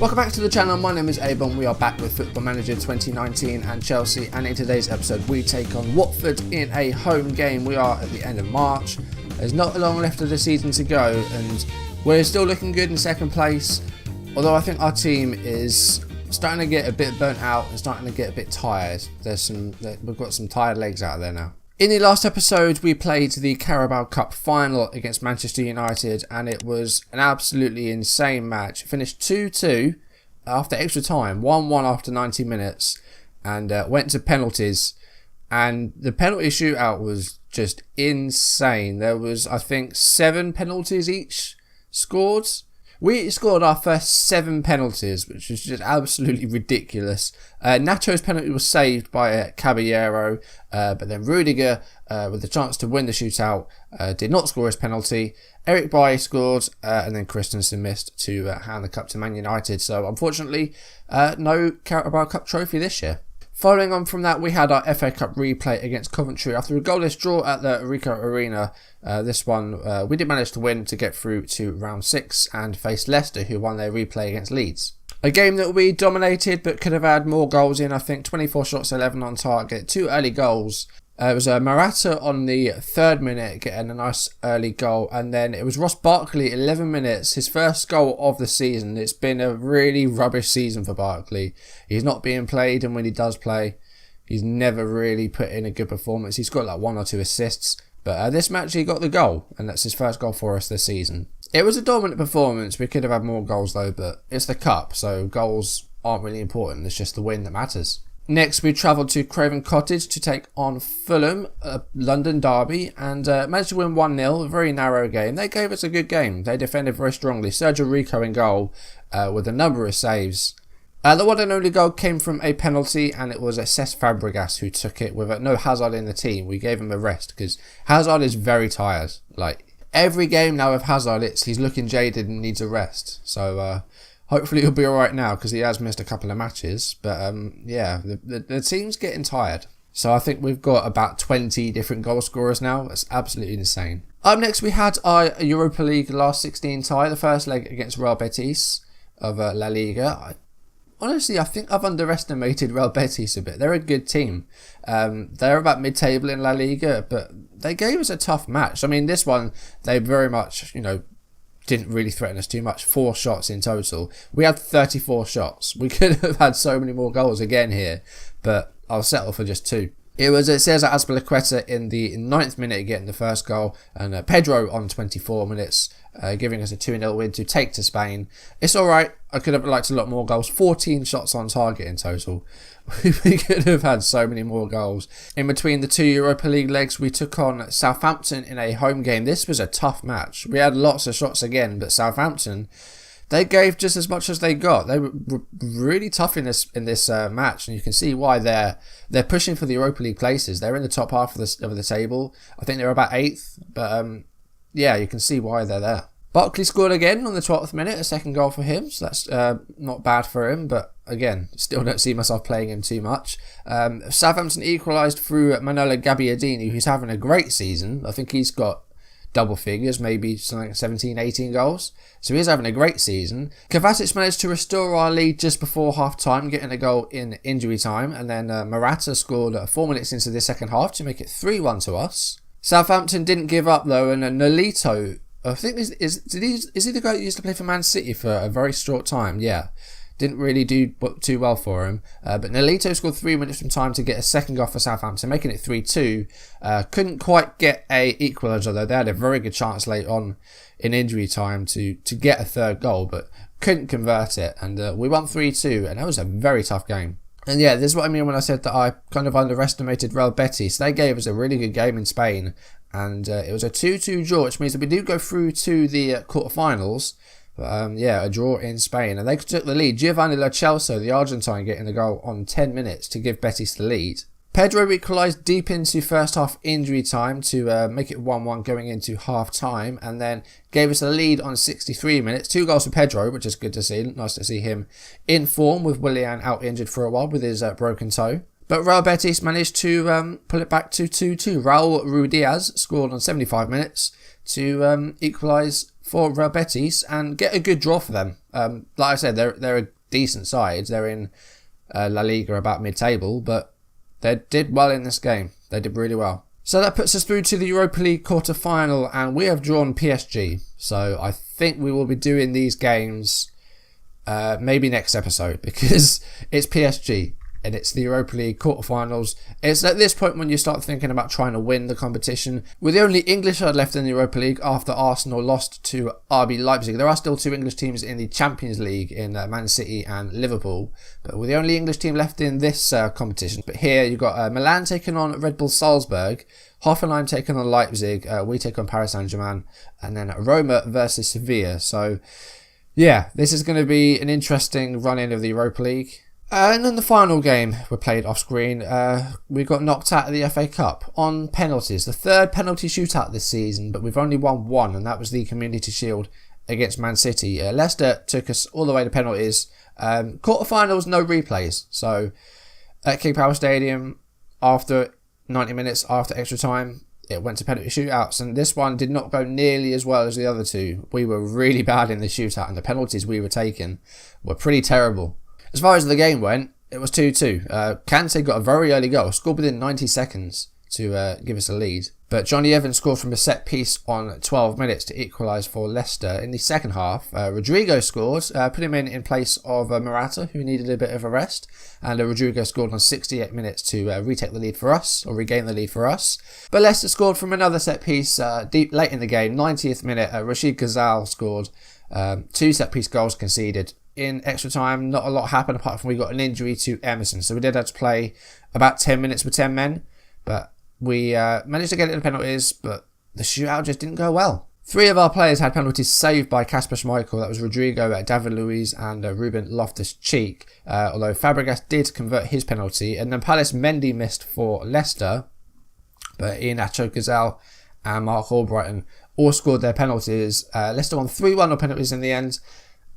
Welcome back to the channel. My name is A-Bomb. We are back with Football Manager 2019 and Chelsea, and in today's episode we take on Watford in a home game. We are at the end of March. There's not long left of the season to go and we're still looking good in second place, although I think our team is starting to get a bit burnt out and starting to get a bit tired. We've got some tired legs out there now. In the last episode, we played the Carabao Cup final against Manchester United, and it was an absolutely insane match. It finished 2-2 after extra time, 1-1 after 90 minutes, and went to penalties. And the penalty shootout was just insane. There was, I think, 7 penalties each scored. We scored our first 7 penalties, which was just absolutely ridiculous. Nato's penalty was saved by Caballero, but then Rudiger, with the chance to win the shootout, did not score his penalty. Eric Bailly scored, and then Christensen missed to hand the cup to Man United. So unfortunately, no Carabao Cup trophy this year. Following on from that, we had our FA Cup replay against Coventry. After a goalless draw at the Ricoh Arena, this one we did manage to win to get through to round 6 and face Leicester, who won their replay against Leeds. A game that we dominated but could have had more goals in. I think 24 shots, 11 on target, 2 early goals. It was Morata on the 3rd minute getting a nice early goal, and then it was Ross Barkley, 11 minutes, his first goal of the season. It's been a really rubbish season for Barkley. He's not being played, and when he does play, he's never really put in a good performance. He's got like 1 or 2 assists, but this match he got the goal, and that's his first goal for us this season. It was a dominant performance. We could have had more goals though, but it's the cup, so goals aren't really important. It's just the win that matters. Next, we travelled to Craven Cottage to take on Fulham, a London derby, and managed to win 1-0, a very narrow game. They gave us a good game. They defended very strongly. Sergio Rico in goal with a number of saves. The one and only goal came from a penalty, and it was Cesc Fabregas who took it with no Hazard in the team. We gave him a rest because Hazard is very tired. Like, every game now with Hazard, he's looking jaded and needs a rest. So, hopefully he'll be alright now because he has missed a couple of matches. But yeah, the team's getting tired. So I think we've got about 20 different goal scorers now. That's absolutely insane. Up next we had our Europa League last 16 tie. The first leg against Real Betis of La Liga. Honestly, I think I've underestimated Real Betis a bit. They're a good team. They're about mid-table in La Liga, but they gave us a tough match. I mean, this one, they very much, didn't really threaten us too much. 4 shots in total. We had 34 shots. We could have had so many more goals again here, but I'll settle for just 2. It was Cesar Azpilicueta in the 9th minute getting the first goal, and Pedro on 24 minutes giving us a 2-0 win to take to Spain. It's alright. I could have liked a lot more goals. 14 shots on target in total. We could have had so many more goals. In between the 2 Europa League legs, we took on Southampton in a home game. This was a tough match. We had lots of shots again, but Southampton, they gave just as much as they got. They were really tough in this match, and you can see why they're pushing for the Europa League places. They're in the top half of the table. I think they're about 8th, but yeah, you can see why they're there. Barkley scored again on the 12th minute, a second goal for him, so that's not bad for him, but again, still don't see myself playing him too much. Southampton equalised through Manolo Gabbiadini, who's having a great season. I think he's got double figures, maybe something like 17, 18 goals. So he's having a great season. Kovacic managed to restore our lead just before half-time, getting a goal in injury time, and then Morata scored 4 minutes into the second half to make it 3-1 to us. Southampton didn't give up though, and Nolito, I think is he the guy who used to play for Man City for a very short time? Yeah. Didn't really do too well for him. But Nolito scored 3 minutes from time to get a second goal for Southampton, making it 3-2. Couldn't quite get a equaliser though. They had a very good chance late on in injury time to get a third goal, but couldn't convert it. And we won 3-2, and that was a very tough game. And yeah, this is what I mean when I said that I kind of underestimated Real Betis. They gave us a really good game in Spain, and it was a 2-2 draw, which means that we do go through to the quarterfinals. But yeah, a draw in Spain, and they took the lead. Giovanni Lo Celso, the Argentine, getting the goal on 10 minutes to give Betis the lead. Pedro equalised deep into first half injury time to make it 1-1 going into half time, and then gave us the lead on 63 minutes. 2 goals for Pedro, which is good to see. Nice to see him in form with Willian out injured for a while with his broken toe. But Real Betis managed to pull it back to 2-2. Raul Ruidiaz scored on 75 minutes to equalise for Real Betis and get a good draw for them. Like I said, they're decent sides. They're in La Liga about mid-table, but they did well in this game. They did really well. So that puts us through to the Europa League quarter-final, and we have drawn PSG. So I think we will be doing these games maybe next episode, because it's PSG and it's the Europa League quarterfinals. It's at this point when you start thinking about trying to win the competition. We're the only English side left in the Europa League after Arsenal lost to RB Leipzig. There are still 2 English teams in the Champions League in Man City and Liverpool, but we're the only English team left in this competition. But here you've got Milan taking on Red Bull Salzburg, Hoffenheim taking on Leipzig, we take on Paris Saint-Germain, and then Roma versus Sevilla. So yeah, this is going to be an interesting run-in of the Europa League. And then the final game we played off screen, we got knocked out of the FA Cup on penalties. The 3rd penalty shootout this season, but we've only won 1, and that was the Community Shield against Man City. Leicester took us all the way to penalties. Quarterfinals, no replays. So at King Power Stadium, after 90 minutes after extra time, it went to penalty shootouts, and this one did not go nearly as well as the other 2. We were really bad in the shootout, and the penalties we were taking were pretty terrible. As far as the game went, it was 2-2. Kante got a very early goal, scored within 90 seconds to give us a lead. But Johnny Evans scored from a set piece on 12 minutes to equalise for Leicester. In the second half, Rodrigo scored, put him in place of Morata, who needed a bit of a rest. And Rodrigo scored on 68 minutes to retake the lead for us, or regain the lead for us. But Leicester scored from another set piece deep late in the game, 90th minute. Rashid Ghazal scored, 2 set piece goals conceded. In extra time, not a lot happened apart from we got an injury to Emerson. So we did have to play about 10 minutes with 10 men. But we managed to get it in penalties, but the shootout just didn't go well. 3 of our players had penalties saved by Kasper Schmeichel. That was Rodrigo, David Luiz and Ruben Loftus-Cheek. Although Fabregas did convert his penalty. And then Palace Mendy missed for Leicester. But Iheanacho Gazal and Mark Albrighton all scored their penalties. Leicester won 3-1 on penalties in the end,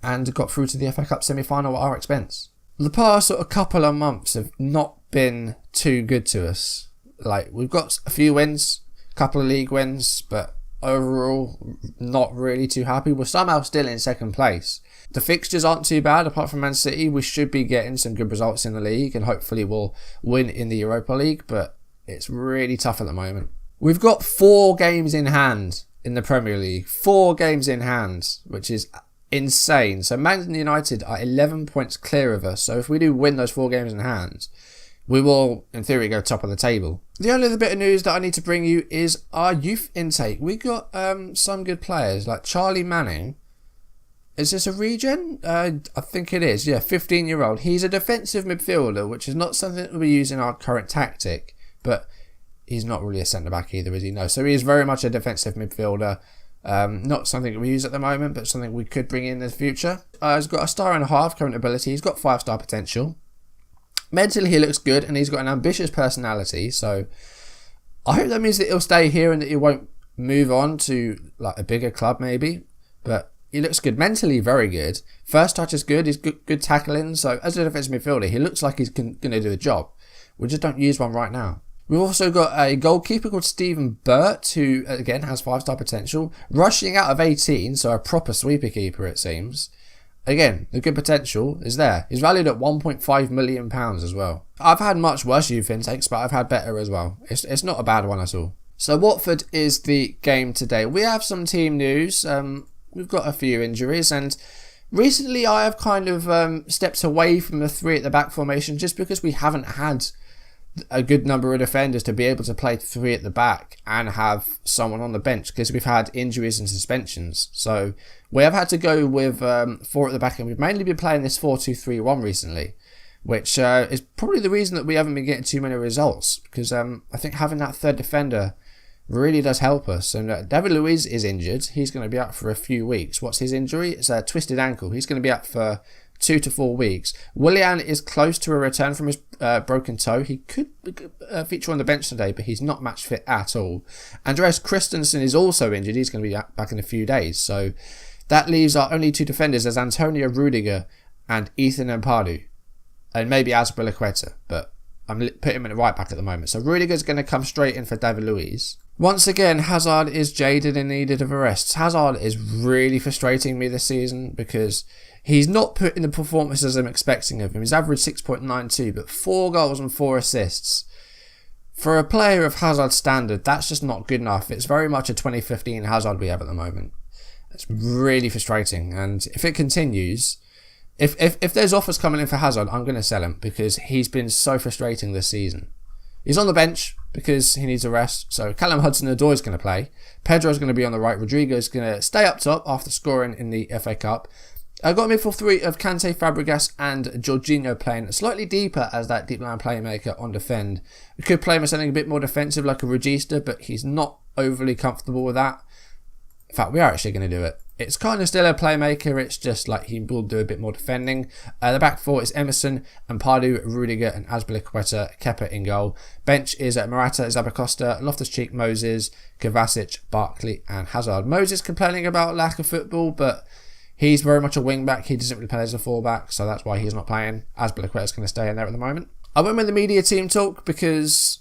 and got through to the FA Cup semi-final at our expense. The past sort of couple of months have not been too good to us. Like, we've got a few wins, a couple of league wins, but overall, not really too happy. We're somehow still in second place. The fixtures aren't too bad, apart from Man City. We should be getting some good results in the league, and hopefully we'll win in the Europa League, but it's really tough at the moment. We've got 4 games in hand in the Premier League. 4 games in hand, which is insane. So Man United are 11 points clear of us. So if we do win those 4 games in hand, we will, in theory, go top of the table. The only other bit of news that I need to bring you is our youth intake. We got some good players, like Charlie Manning. Is this a regen? I think it is. Yeah, 15-year-old. He's a defensive midfielder, which is not something that we use in our current tactic. But he's not really a centre-back either, is he? No. So he is very much a defensive midfielder. Not something that we use at the moment, but something we could bring in the future. He's got a 1.5 current ability. He's got 5-star potential. Mentally, he looks good, and he's got an ambitious personality. So I hope that means that he'll stay here and that he won't move on to like a bigger club, maybe. But he looks good. Mentally, very good. First touch is good. He's good tackling. So as a defensive midfielder, he looks like he's going to do the job. We just don't use one right now. We've also got a goalkeeper called Stephen Burt, who, again, has 5-star potential. Rushing out of 18, so a proper sweeper keeper, it seems. Again, the good potential is there. He's valued at £1.5 million as well. I've had much worse youth intakes, but I've had better as well. It's not a bad one at all. So Watford is the game today. We have some team news. We've got a few injuries, and recently I have kind of stepped away from the 3 at the back formation just because we haven't had a good number of defenders to be able to play 3 at the back and have someone on the bench, because we've had injuries and suspensions. So we have had to go with 4 at the back, and we've mainly been playing this 4-2-3-1 recently, which is probably the reason that we haven't been getting too many results, because I think having that 3rd defender really does help us. And David Luiz is injured. He's going to be out for a few weeks. What's his injury? It's a twisted ankle. He's going to be out for 2 to 4 weeks. Willian is close to a return from his broken toe. He could feature on the bench today, but he's not match fit at all. Andreas Christensen is also injured. He's going to be back in a few days. So that leaves our only 2 defenders as Antonio Rudiger and Ethan Ampadu. And maybe Azpilicueta, but I'm putting him in the right back at the moment. So Rudiger's going to come straight in for David Luiz. Once again, Hazard is jaded and needed of arrests. Hazard is really frustrating me this season because he's not putting the performances I'm expecting of him. He's averaged 6.92, but 4 goals and 4 assists. For a player of Hazard's standard, that's just not good enough. It's very much a 2015 Hazard we have at the moment. It's really frustrating, and if it continues, if there's offers coming in for Hazard, I'm going to sell him because he's been so frustrating this season. He's on the bench because he needs a rest. So Callum Hudson-Odoi is going to play. Pedro's going to be on the right. Rodrigo's going to stay up top after scoring in the FA Cup. I got a midfield 3 of Kante, Fabregas and Jorginho playing slightly deeper as that deep line playmaker on defend. We could play him as something a bit more defensive like a Regista, but he's not overly comfortable with that. In fact, we are actually going to do it. It's kind of still a playmaker, it's just like he will do a bit more defending. The back 4 is Emerson, Ampadu, Rudiger and Azpilicueta, Kepa in goal. Bench is Morata, Zabacosta, Loftus-Cheek, Moses, Kovacic, Barkley and Hazard. Moses complaining about lack of football, but he's very much a wing back. He doesn't really play as a fullback, so that's why he's not playing. Azpilicueta is going to stay in there at the moment. I went with the media team talk because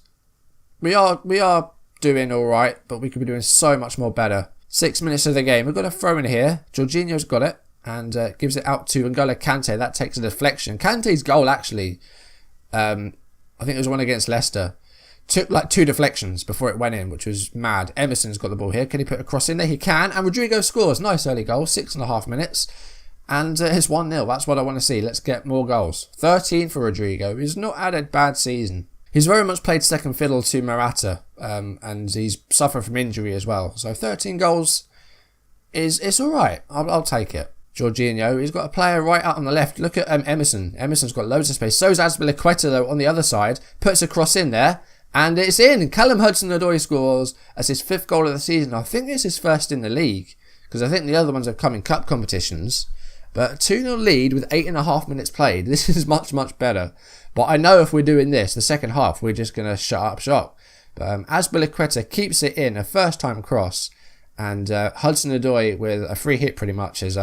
we are doing alright, but we could be doing so much more better. 6 minutes of the game. We've got a throw in here. Jorginho's got it and gives it out to N'Golo Kante. That takes a deflection. Kante's goal actually, I think it was one against Leicester, took like 2 deflections before it went in, which was mad. Emerson's got the ball here. Can he put a cross in there? He can. And Rodrigo scores. Nice early goal. 6.5 minutes. And it's 1-0. That's what I want to see. Let's get more goals. 13 for Rodrigo. He's not had a bad season. He's very much played second fiddle to Morata, and he's suffered from injury as well. So 13 goals it's all right. I'll take it. Jorginho, he's got a player right out on the left. Look at Emerson. Emerson's got loads of space. So's Azpilicueta though on the other side. Puts a cross in there, and it's in. Callum Hudson-Odoi scores as his 5th goal of the season. I think this is first in the league because I think the other ones have come in cup competitions. But 2-0 lead with 8.5 minutes played. This is much, much better. But I know if we're doing this, the second half, we're just going to shut up shop. But Azpilicueta keeps it in, a first-time cross. And Hudson-Odoi with a free hit pretty much as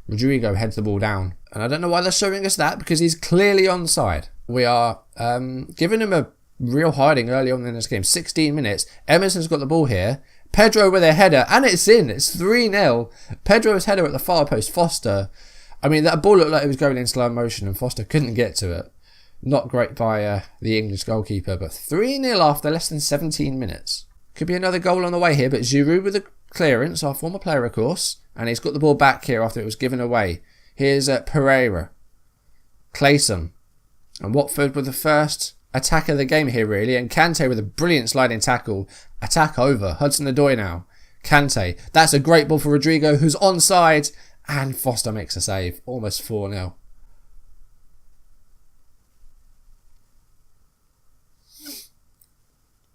Rodrigo heads the ball down. And I don't know why they're showing us that, because he's clearly onside. We are giving him a real hiding early on in this game. 16 minutes. Emerson's got the ball here. Pedro with a header, and it's in. It's 3-0. Pedro's header at the far post. Foster. I mean, that ball looked like it was going in slow motion, and Foster couldn't get to it. Not great by the English goalkeeper, but 3-0 after less than 17 minutes. Could be another goal on the way here, but Giroud with a clearance, our former player, of course, and he's got the ball back here after it was given away. Here's Pereira. Clayson. And Watford with the first attack of the game here, really, and Kante with a brilliant sliding tackle. Attack over. Hudson-Odoi now. Kante. That's a great ball for Rodrigo, who's onside, and Foster makes a save. Almost 4-0.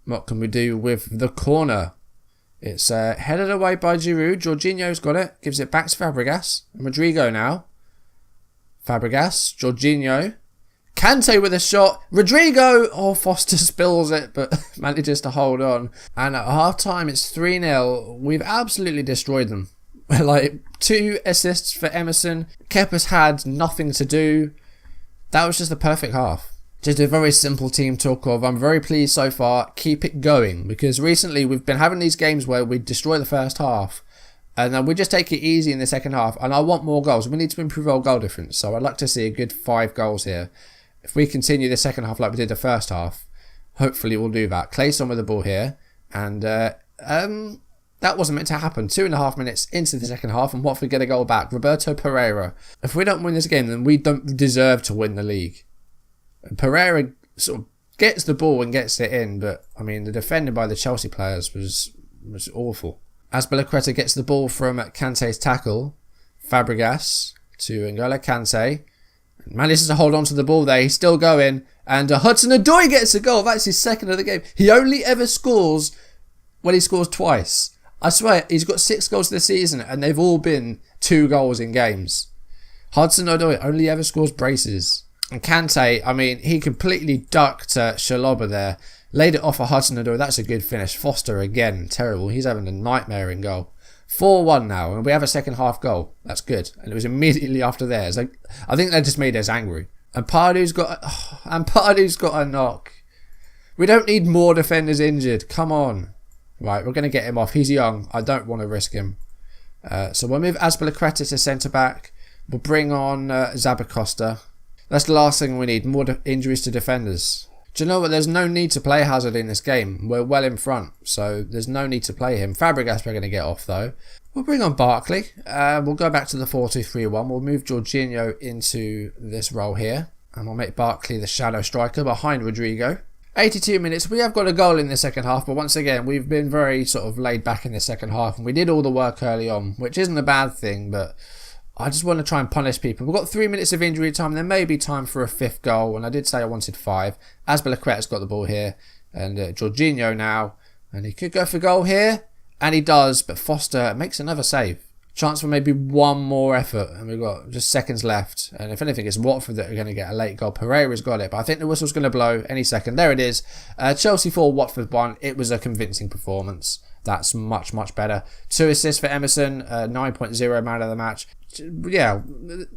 What can we do with the corner? It's headed away by Giroud. Jorginho's got it. Gives it back to Fabregas. And Rodrigo now. Fabregas. Jorginho. Kante with a shot. Rodrigo. Oh, Foster spills it, but manages to hold on. And at half time, it's 3-0. We've absolutely destroyed them. Like, 2 assists for Emerson. Kepa's had nothing to do. That was just the perfect half. Just a very simple team talk of. I'm very pleased so far. Keep it going. Because recently we've been having these games where we destroy the first half. And then we just take it easy in the second half. And I want more goals. We need to improve our goal difference. So I'd like to see a good 5 goals here. If we continue the second half like we did the first half, hopefully we'll do that. Clayson with the ball here. And that wasn't meant to happen. 2.5 minutes into the second half and Watford get a goal back. Roberto Pereira. If we don't win this game, then we don't deserve to win the league. Pereira sort of gets the ball and gets it in, but I mean the defending by the Chelsea players was awful. Azpilicueta gets the ball from Kante's tackle. Fabregas to N'Golo Kante. Manages to hold on to the ball there. He's still going. And Hudson-Odoi gets a goal. That's his 2nd of the game. He only ever scores when he scores twice. I swear, he's got 6 goals this season and they've all been 2 goals in games. Hudson-Odoi only ever scores braces. And Kante, I mean, he completely ducked Chalobah there. Laid it off for Hudson-Odoi. That's a good finish. Foster again. Terrible. He's having a nightmare in goal. 4-1 now. And we have a second half goal. That's good. And it was immediately after theirs. I think that just made us angry. And Pardu's got a knock. We don't need more defenders injured. Come on. Right, we're going to get him off. He's young. I don't want to risk him. So we'll move Azpilicueta to centre-back. We'll bring on Zabacosta. That's the last thing we need. More injuries to defenders. Do you know what? There's no need to play Hazard in this game. We're well in front, so there's no need to play him. Fabregas we're going to get off, though. We'll bring on Barkley. We'll go back to the 4-2-3-1. We'll move Jorginho into this role here. And we'll make Barkley the shadow striker behind Rodrigo. 82 minutes. We have got a goal in the second half, but once again, we've been very sort of laid back in the second half. And we did all the work early on, which isn't a bad thing, but I just want to try and punish people. We've got 3 minutes of injury time. There may be time for a 5th goal, and I did say I wanted 5. Azpilicueta's got the ball here, and Jorginho now, and he could go for goal here, and he does, but Foster makes another save. Chance for maybe one more effort, and we've got just seconds left, and if anything, it's Watford that are going to get a late goal. Pereira's got it, but I think the whistle's going to blow any second. There it is. Chelsea 4, Watford 1. It was a convincing performance. That's much, much better. 2 assists for Emerson, 9.0 man of the match. Yeah,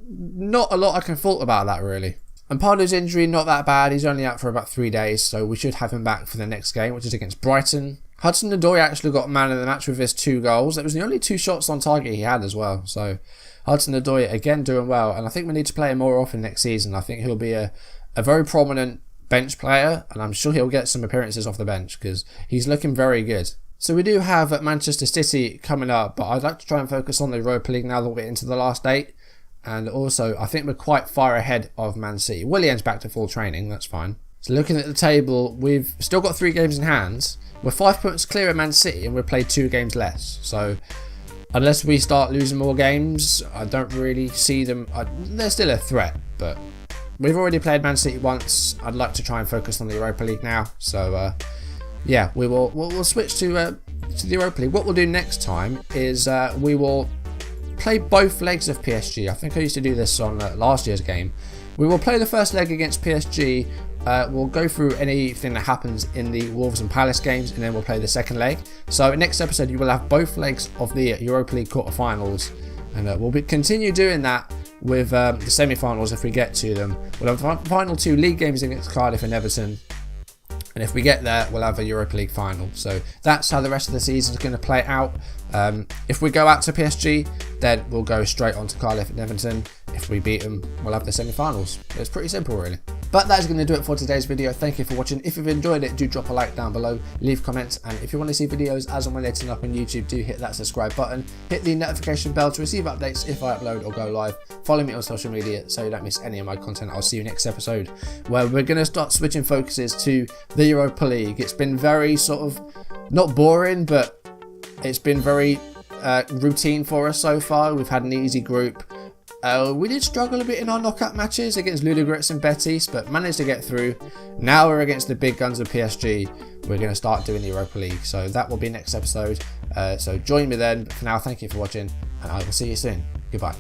not a lot I can fault about that, really. And Pardo's injury, not that bad. He's only out for about 3 days, so we should have him back for the next game, which is against Brighton. Hudson-Odoi actually got man of the match with his 2 goals. It was the only 2 shots on target he had as well. So Hudson-Odoi, again, doing well. And I think we need to play him more often next season. I think he'll be a very prominent bench player, and I'm sure he'll get some appearances off the bench because he's looking very good. So we do have Manchester City coming up, but I'd like to try and focus on the Europa League now that we're into the last 8. And also, I think we're quite far ahead of Man City. Willian's back to full training, that's fine. So looking at the table, we've still got 3 games in hand. We're 5 points clear of Man City and we've played 2 games less. So unless we start losing more games, I don't really see them. They're still a threat, but we've already played Man City once. I'd like to try and focus on the Europa League now. So yeah, we'll switch to the Europa League. What we'll do next time is we will play both legs of PSG. I think I used to do this on last year's game. We will play the first leg against PSG. We'll go through anything that happens in the Wolves and Palace games, and then we'll play the second leg. So next episode, you will have both legs of the Europa League quarterfinals, and we'll continue doing that with the semi-finals if we get to them. We'll have the final 2 league games against Cardiff and Everton. And if we get there, we'll have a Europa League final. So that's how the rest of the season is going to play out. If we go out to PSG, then we'll go straight on to Cardiff and Everton. If we beat them, we'll have the semi-finals. It's pretty simple, really. But that is going to do it for today's video. Thank you for watching. If you've enjoyed it, do drop a like down below, leave comments, and if you want to see videos as and when they turn up on YouTube, do hit that subscribe button. Hit the notification bell to receive updates if I upload or go live. Follow me on social media so you don't miss any of my content. I'll see you next episode, where we're going to start switching focuses to the Europa League. It's been very sort of, not boring, but it's been very routine for us so far. We've had an easy group. We did struggle a bit in our knockout matches against Ludogorets and Betis, but managed to get through. Now we're against the big guns of PSG. We're going to start doing the Europa League, so that will be next episode. So join me then. But for now, thank you for watching, and I will see you soon. Goodbye.